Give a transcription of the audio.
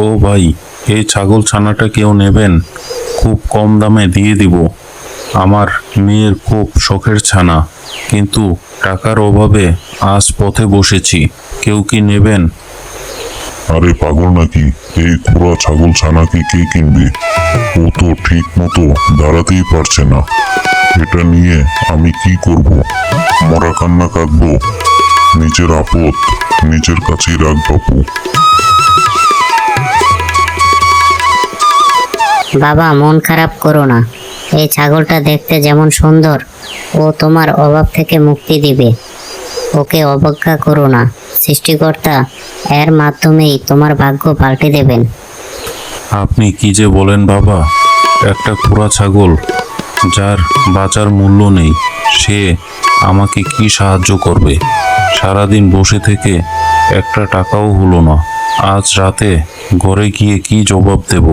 ও ভাই, এই ছাগল ছানাটা কেউ নেবেন? খুব কম দামে দিয়ে দিব। আমার মেয়ের খুব শখের ছানা, কিন্তু টাকার অভাবে আজ পথে বসেছি। কেউ কি নেবেন? আরে পাগল নাকি? এই খোড়া ছাগল ছানাকে কে কিনবে? ও তো ঠিক মতো দাঁড়াতেই পারছে না। এটা নিয়ে আমি কি করব? মরা কান্না কাঁদবো? নিজের আপদ নিজের কাছেই রাখ বাপু। বাবা, মন খারাপ করো না। এই ছাগলটা দেখতে যেমন সুন্দর, ও তোমার অভাব থেকে মুক্তি দিবে। ওকে অবজ্ঞা করো না। সৃষ্টিকর্তা এর মাধ্যমেই তোমার ভাগ্য পাল্টে দেবেন। আপনি কি যে বলেন বাবা! একটা খোড়া ছাগল, যার বাঁচার মূল্য নেই, সে আমাকে কি সাহায্য করবে? সারাদিন বসে থেকে একটা টাকাও হলো না। আজ রাতে ঘরে গিয়ে কি জবাব দেব?